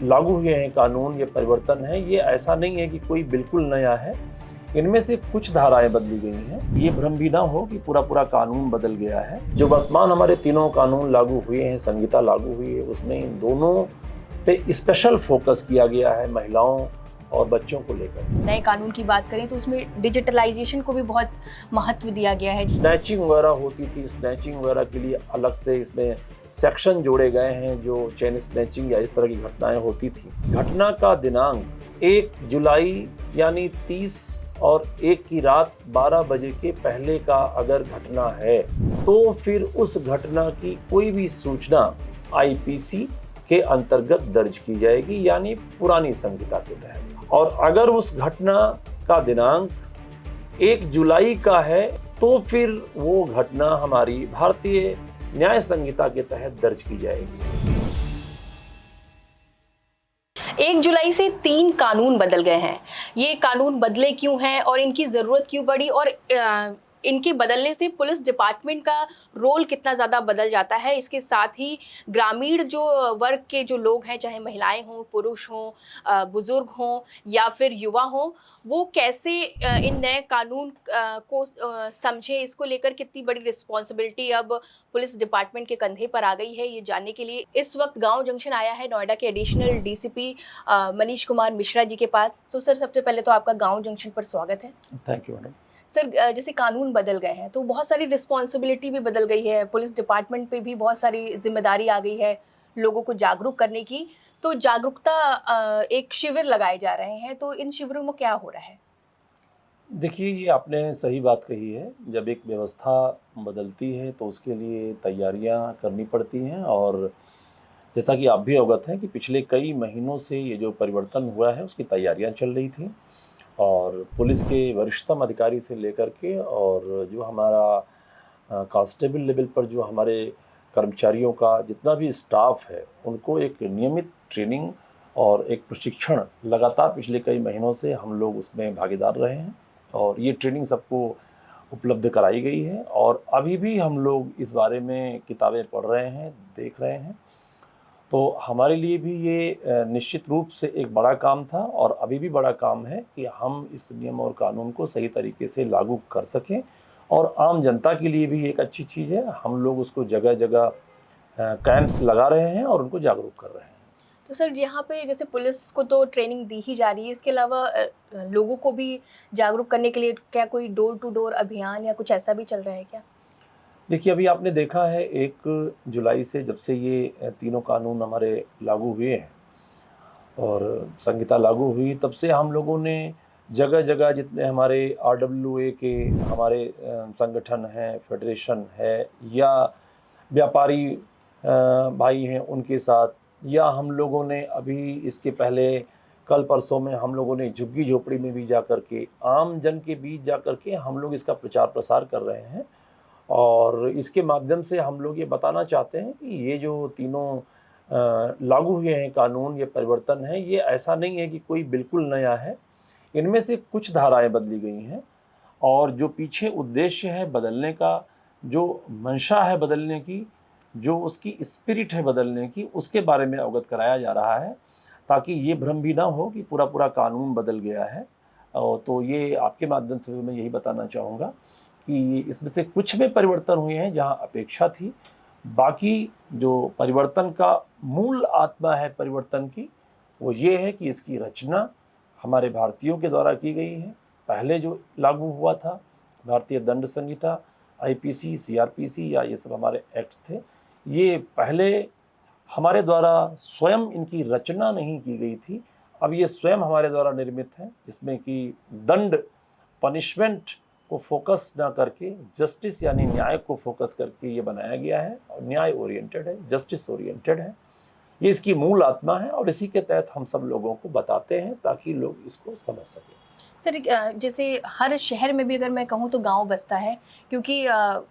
लागू हुए हैं कानून, ये परिवर्तन है, ये ऐसा नहीं है कि कोई बिल्कुल नया है। इनमें से कुछ धाराएं बदली गई हैं। ये भ्रम भी ना हो कि पूरा पूरा कानून बदल गया है। जो वर्तमान हमारे तीनों कानून लागू हुए हैं, संहिता लागू हुई है, उसमें इन दोनों पे स्पेशल फोकस किया गया है महिलाओं और बच्चों को लेकर। नए कानून की बात करें तो उसमें डिजिटलाइजेशन को भी बहुत महत्व दिया गया है। स्नैचिंग वगैरह होती थी, स्नैचिंग वगैरह के लिए अलग से इसमें सेक्शन जोड़े गए हैं। जो चेन स्नैचिंग या इस तरह की घटनाएं होती थी, घटना का दिनांक 1 जुलाई यानी 30 और 1 की रात 12 बजे के पहले का अगर घटना है तो फिर उस घटना की कोई भी सूचना आईपीसी के अंतर्गत दर्ज की जाएगी, यानी पुरानी संहिता के तहत। और अगर उस घटना का दिनांक 1 जुलाई का है तो फिर वो घटना हमारी भारतीय न्याय संहिता के तहत दर्ज की जाएगी। 1 जुलाई से 3 कानून बदल गए हैं। ये कानून बदले क्यों हैं और इनकी ज़रूरत क्यों पड़ी, और इनके बदलने से पुलिस डिपार्टमेंट का रोल कितना ज़्यादा बदल जाता है। इसके साथ ही ग्रामीण जो वर्ग के जो लोग हैं, चाहे महिलाएं हों, पुरुष हों, बुजुर्ग हों या फिर युवा हों, वो कैसे इन नए कानून को समझे, इसको लेकर कितनी बड़ी रिस्पॉन्सिबिलिटी अब पुलिस डिपार्टमेंट के कंधे पर आ गई है, ये जानने के लिए इस वक्त गांव जंक्शन आया है नोएडा के एडिशनल डीसीपी मनीष कुमार मिश्रा जी के पास। तो सर, सबसे पहले तो आपका गांव जंक्शन पर स्वागत है। Thank you madam. सर, जैसे कानून बदल गए हैं तो बहुत सारी रिस्पॉन्सिबिलिटी भी बदल गई है, पुलिस डिपार्टमेंट पे भी बहुत सारी जिम्मेदारी आ गई है लोगों को जागरूक करने की। तो जागरूकता एक शिविर लगाए जा रहे हैं, तो इन शिविरों में क्या हो रहा है? देखिए, ये आपने सही बात कही है। जब एक व्यवस्था बदलती है तो उसके लिए तैयारियां करनी पड़ती हैं, और जैसा कि आप भी अवगत हैं कि पिछले कई महीनों से ये जो परिवर्तन हुआ है उसकी तैयारियां चल रही थी। और पुलिस के वरिष्ठतम अधिकारी से लेकर के और जो हमारा कांस्टेबल लेवल पर जो हमारे कर्मचारियों का जितना भी स्टाफ है, उनको एक नियमित ट्रेनिंग और एक प्रशिक्षण लगातार पिछले कई महीनों से हम लोग उसमें भागीदार रहे हैं। और ये ट्रेनिंग सबको उपलब्ध कराई गई है, और अभी भी हम लोग इस बारे में किताबें पढ़ रहे हैं, देख रहे हैं। तो हमारे लिए भी ये निश्चित रूप से एक बड़ा काम था, और अभी भी बड़ा काम है कि हम इस नियम और कानून को सही तरीके से लागू कर सकें। और आम जनता के लिए भी एक अच्छी चीज़ है। हम लोग उसको जगह जगह कैंप्स लगा रहे हैं और उनको जागरूक कर रहे हैं। तो सर, यहाँ पे जैसे पुलिस को तो ट्रेनिंग दी ही जा रही है, इसके अलावा लोगों को भी जागरूक करने के लिए क्या कोई डोर टू डोर अभियान या कुछ ऐसा भी चल रहा है क्या? देखिए, अभी आपने देखा है 1 जुलाई से जब से ये तीनों कानून हमारे लागू हुए हैं और संहिता लागू हुई, तब से हम लोगों ने जगह जगह जितने हमारे आरडब्ल्यूए के हमारे संगठन हैं, फेडरेशन है, या व्यापारी भाई हैं, उनके साथ, या हम लोगों ने अभी इसके पहले कल परसों में हम लोगों ने झुग्गी झोपड़ी में भी जा कर के, आम जन के बीच जा कर के हम लोग इसका प्रचार प्रसार कर रहे हैं। और इसके माध्यम से हम लोग ये बताना चाहते हैं कि ये जो तीनों लागू हुए हैं कानून, ये परिवर्तन है, ये ऐसा नहीं है कि कोई बिल्कुल नया है। इनमें से कुछ धाराएं बदली गई हैं, और जो पीछे उद्देश्य है बदलने का, जो मंशा है बदलने की, जो उसकी स्पिरिट है बदलने की, उसके बारे में अवगत कराया जा रहा है, ताकि ये भ्रम भी ना हो कि पूरा पूरा कानून बदल गया है। और तो ये आपके माध्यम से मैं यही बताना चाहूँगा कि इसमें से कुछ में परिवर्तन हुए हैं जहां अपेक्षा थी। बाकी जो परिवर्तन का मूल आत्मा है परिवर्तन की, वो ये है कि इसकी रचना हमारे भारतीयों के द्वारा की गई है। पहले जो लागू हुआ था भारतीय दंड संहिता, आईपीसी, सीआरपीसी, या ये सब हमारे एक्ट थे, ये पहले हमारे द्वारा स्वयं इनकी रचना नहीं की गई थी। अब ये स्वयं हमारे द्वारा निर्मित है, जिसमें कि दंड, पनिशमेंट को फोकस ना करके जस्टिस यानी न्याय को फोकस करके ये बनाया गया है, और न्याय ओरिएंटेड है, जस्टिस ओरिएंटेड है। ये इसकी मूल आत्मा है, और इसी के तहत हम सब लोगों को बताते हैं ताकि लोग इसको समझ सकें। सर, जैसे हर शहर में भी अगर मैं कहूँ तो गांव बसता है, क्योंकि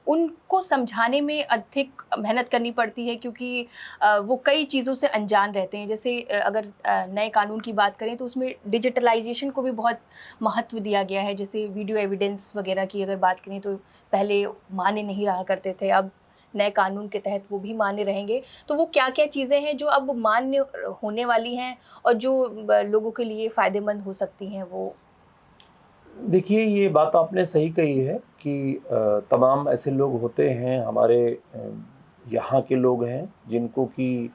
उनको समझाने में अधिक मेहनत करनी पड़ती है, क्योंकि वो कई चीज़ों से अनजान रहते हैं। जैसे अगर नए कानून की बात करें तो उसमें डिजिटलाइजेशन को भी बहुत महत्व दिया गया है। जैसे वीडियो एविडेंस वगैरह की अगर बात करें तो पहले मान्य नहीं रहा करते थे, अब नए कानून के तहत वो भी मान्य रहेंगे, तो वो क्या क्या चीज़ें हैं जो अब मान्य होने वाली हैं और जो लोगों के लिए फ़ायदेमंद हो सकती हैं वो? देखिए, ये बात आपने सही कही है कि तमाम ऐसे लोग होते हैं हमारे यहाँ के लोग हैं जिनको कि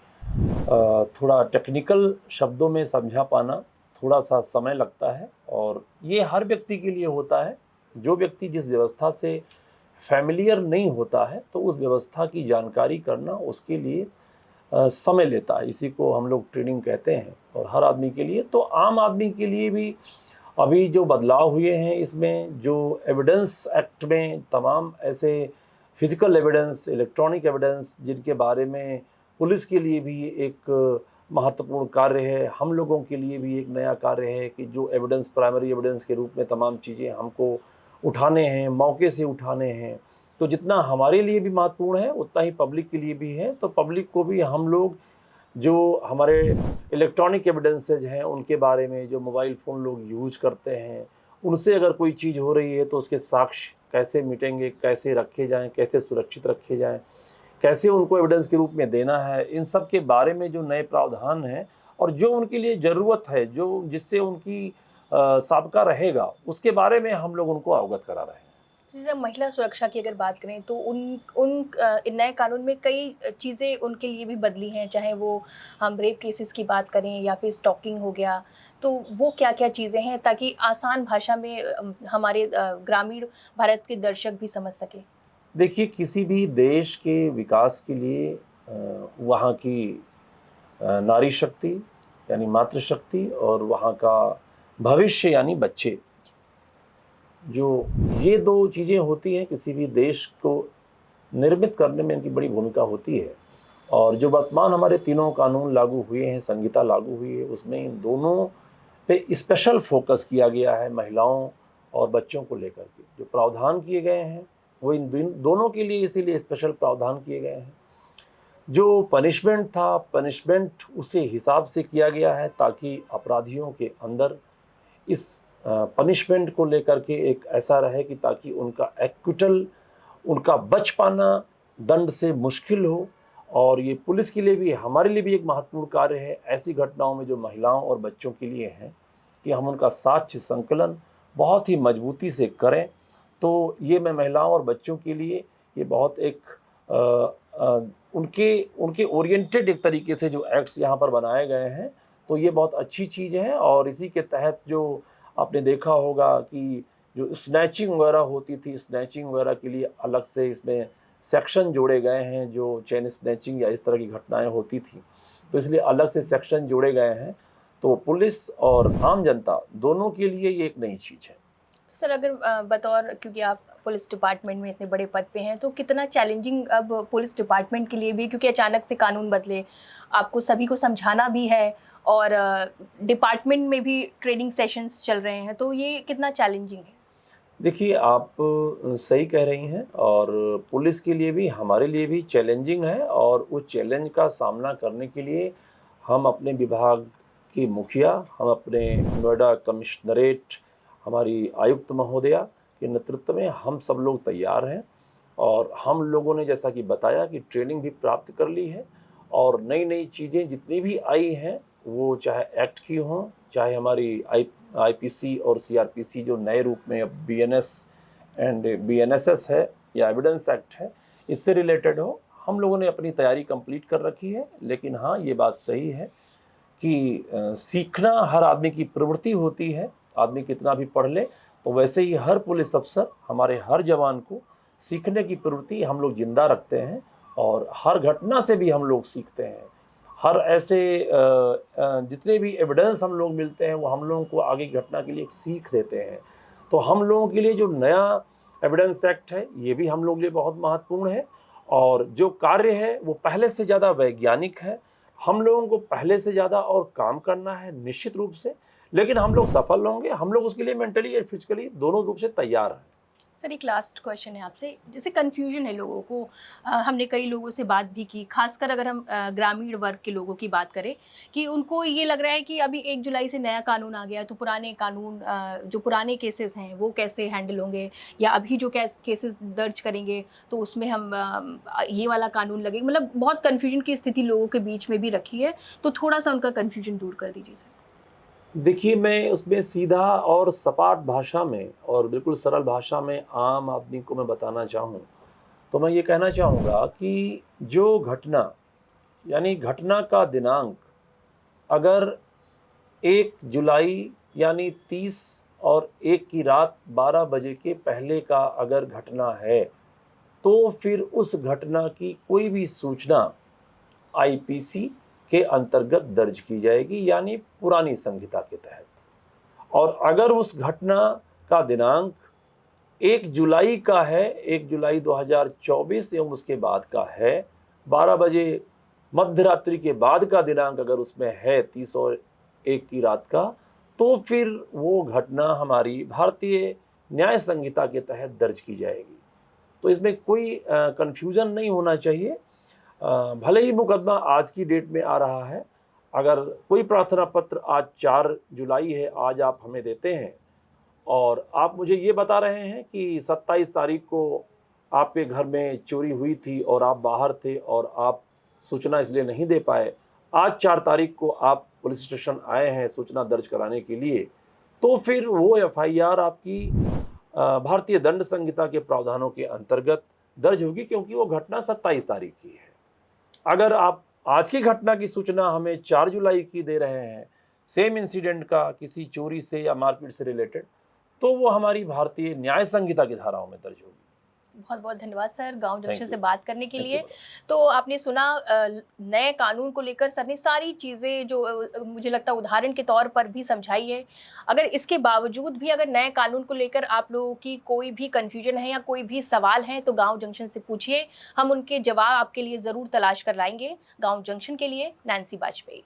थोड़ा टेक्निकल शब्दों में समझा पाना थोड़ा-सा समय लगता है, और ये हर व्यक्ति के लिए होता है। जो व्यक्ति जिस व्यवस्था से फ़ैमिलियर नहीं होता है, तो उस व्यवस्था की जानकारी करना उसके लिए समय लेता है। इसी को हम लोग ट्रेनिंग कहते हैं। और हर आदमी के लिए, तो आम आदमी के लिए भी अभी जो बदलाव हुए हैं इसमें, जो एविडेंस एक्ट में तमाम ऐसे फिजिकल एविडेंस, इलेक्ट्रॉनिक एविडेंस जिनके बारे में पुलिस के लिए भी एक महत्वपूर्ण कार्य है, हम लोगों के लिए भी एक नया कार्य है कि जो एविडेंस, प्राइमरी एविडेंस के रूप में तमाम चीज़ें हमको उठाने हैं, मौके से उठाने हैं। तो जितना हमारे लिए भी महत्वपूर्ण है उतना ही पब्लिक के लिए भी है। तो पब्लिक को भी हम लोग जो हमारे इलेक्ट्रॉनिक एविडेंसेज हैं उनके बारे में, जो मोबाइल फ़ोन लोग यूज करते हैं, उनसे अगर कोई चीज़ हो रही है तो उसके साक्ष्य कैसे मिटेंगे, कैसे रखे जाएँ, कैसे सुरक्षित रखे जाएँ, कैसे उनको एविडेंस के रूप में देना है, इन सब के बारे में जो नए प्रावधान हैं और जो उनके लिए ज़रूरत है, जो जिससे उनकी साबका रहेगा, उसके बारे में हम लोग उनको अवगत करा रहे हैं। जैसे महिला सुरक्षा की अगर बात करें तो इन नए कानून में कई चीज़ें उनके लिए भी बदली हैं, चाहे वो हम रेप केसेस की बात करें या फिर स्टॉकिंग हो गया, तो वो क्या-क्या चीज़ें हैं ताकि आसान भाषा में हमारे ग्रामीण भारत के दर्शक भी समझ सकें? देखिए, किसी भी देश के विकास के लिए वहाँ की नारी शक्ति यानी मातृशक्ति और वहाँ का भविष्य यानी बच्चे, जो ये 2 चीज़ें होती हैं, किसी भी देश को निर्मित करने में इनकी बड़ी भूमिका होती है। और जो वर्तमान हमारे तीनों कानून लागू हुए हैं, संहिता लागू हुई है, उसमें इन दोनों पे स्पेशल फोकस किया गया है, महिलाओं और बच्चों को लेकर के। जो प्रावधान किए गए हैं वो इन दोनों के लिए इसीलिए स्पेशल प्रावधान किए गए हैं। जो पनिशमेंट था, पनिशमेंट उसी हिसाब से किया गया है ताकि अपराधियों के अंदर इस पनिशमेंट को लेकर के एक ऐसा रहे कि ताकि उनका एक्विटल, उनका बच पाना दंड से मुश्किल हो। और ये पुलिस के लिए भी, हमारे लिए भी एक महत्वपूर्ण कार्य है ऐसी घटनाओं में जो महिलाओं और बच्चों के लिए हैं, कि हम उनका साक्ष्य संकलन बहुत ही मजबूती से करें। तो ये मैं महिलाओं और बच्चों के लिए ये बहुत एक उनके उनके ओरिएंटेड एक तरीके से जो एक्ट्स यहाँ पर बनाए गए हैं, तो ये बहुत अच्छी चीज़ है। और इसी के तहत जो आपने देखा होगा कि जो स्नैचिंग वगैरह होती थी, स्नैचिंग वगैरह के लिए अलग से इसमें सेक्शन जोड़े गए हैं। जो चेन स्नैचिंग या इस तरह की घटनाएं होती थी, तो इसलिए अलग से सेक्शन जोड़े गए हैं। तो पुलिस और आम जनता दोनों के लिए ये एक नई चीज़ है। तो सर अगर बतौर, क्योंकि आप पुलिस डिपार्टमेंट में इतने बड़े पद पे हैं, तो कितना चैलेंजिंग अब पुलिस डिपार्टमेंट के लिए भी, क्योंकि अचानक से कानून बदले, आपको सभी को समझाना भी है और डिपार्टमेंट में भी ट्रेनिंग सेशंस चल रहे हैं, तो ये कितना चैलेंजिंग है? देखिए, आप सही कह रही हैं, और पुलिस के लिए भी, हमारे लिए भी चैलेंजिंग है। और उस चैलेंज का सामना करने के लिए हम अपने विभाग की मुखिया, हम अपने नोएडा कमिश्नरेट, हमारी आयुक्त महोदया के नेतृत्व में हम सब लोग तैयार हैं। और हम लोगों ने, जैसा कि बताया, कि ट्रेनिंग भी प्राप्त कर ली है। और नई नई चीज़ें जितनी भी आई हैं, वो चाहे एक्ट की हों, चाहे हमारी आईपीसी और सीआरपीसी जो नए रूप में अब बीएनएस एंड बीएनएसएस है या एविडेंस एक्ट है, इससे रिलेटेड हो, हम लोगों ने अपनी तैयारी कंप्लीट कर रखी है। लेकिन हाँ, ये बात सही है कि सीखना हर आदमी की प्रवृत्ति होती है। आदमी कितना भी पढ़ ले, तो वैसे ही हर पुलिस अफसर, हमारे हर जवान को सीखने की प्रवृत्ति हम लोग जिंदा रखते हैं। और हर घटना से भी हम लोग सीखते हैं। हर ऐसे जितने भी एविडेंस हम लोग मिलते हैं, वो हम लोगों को आगे की घटना के लिए एक सीख देते हैं। तो हम लोगों के लिए जो नया एविडेंस एक्ट है, ये भी हम लोगों के लिए बहुत महत्वपूर्ण है। और जो कार्य है वो पहले से ज़्यादा वैज्ञानिक है। हम लोगों को पहले से ज़्यादा और काम करना है निश्चित रूप से, लेकिन हम लोग सफल होंगे। हम लोग उसके लिए मेंटली और फिजिकली दोनों रूप से तैयार हैं। सर एक लास्ट क्वेश्चन है आपसे, जैसे कन्फ्यूजन है लोगों को, हमने कई लोगों से बात भी की, खासकर अगर हम ग्रामीण वर्ग के लोगों की बात करें कि उनको ये लग रहा है कि अभी 1 जुलाई से नया कानून आ गया, तो पुराने कानून, जो पुराने केसेस हैं वो कैसे हैंडल होंगे, या अभी जो केसेस दर्ज करेंगे तो उसमें हम ये वाला कानून लगेगा, मतलब बहुत कन्फ्यूजन की स्थिति लोगों के बीच में भी रखी है, तो थोड़ा सा उनका कन्फ्यूजन दूर कर दीजिए सर। देखिए, मैं उसमें सीधा और सपाट भाषा में और बिल्कुल सरल भाषा में आम आदमी को मैं बताना चाहूँ, तो मैं ये कहना चाहूँगा कि जो घटना, यानी घटना का दिनांक अगर 1 जुलाई यानी 30 और 1 की रात 12 बजे के पहले का अगर घटना है, तो फिर उस घटना की कोई भी सूचना आईपीसी के अंतर्गत दर्ज की जाएगी, यानी पुरानी संहिता के तहत। और अगर उस घटना का दिनांक 1 जुलाई का है, 1 जुलाई 2024 एवं उसके बाद का है, 12 बजे मध्यरात्रि के बाद का दिनांक अगर उसमें है 30 और 1 की रात का, तो फिर वो घटना हमारी भारतीय न्याय संहिता के तहत दर्ज की जाएगी। तो इसमें कोई कन्फ्यूज़न नहीं होना चाहिए। भले ही मुकदमा आज की डेट में आ रहा है, अगर कोई प्रार्थना पत्र आज 4 जुलाई है, आज आप हमें देते हैं और आप मुझे ये बता रहे हैं कि 27 तारीख को आपके घर में चोरी हुई थी और आप बाहर थे और आप सूचना इसलिए नहीं दे पाए, आज 4 तारीख को आप पुलिस स्टेशन आए हैं सूचना दर्ज कराने के लिए, तो फिर वो एफआईआर आपकी भारतीय दंड संहिता के प्रावधानों के अंतर्गत दर्ज होगी, क्योंकि वो घटना 27 तारीख की है। अगर आप आज की घटना की सूचना हमें 4 जुलाई की दे रहे हैं, सेम इंसिडेंट का, किसी चोरी से या मारपीट से रिलेटेड, तो वो हमारी भारतीय न्याय संहिता की धाराओं में दर्ज होगी। बहुत बहुत धन्यवाद सर गांव जंक्शन थैंक से यू। बात करने के थैंक लिए। यू। तो आपने सुना नए कानून को लेकर सर ने सारी चीज़ें जो मुझे लगता है उदाहरण के तौर पर भी समझाई है। अगर इसके बावजूद भी अगर नए कानून को लेकर आप लोगों की कोई भी कन्फ्यूजन है या कोई भी सवाल है तो गांव जंक्शन से पूछिए, हम उनके जवाब आपके लिए ज़रूर तलाश कर लाएंगे। गांव जंक्शन के लिए नैन्सी बाजपेयी।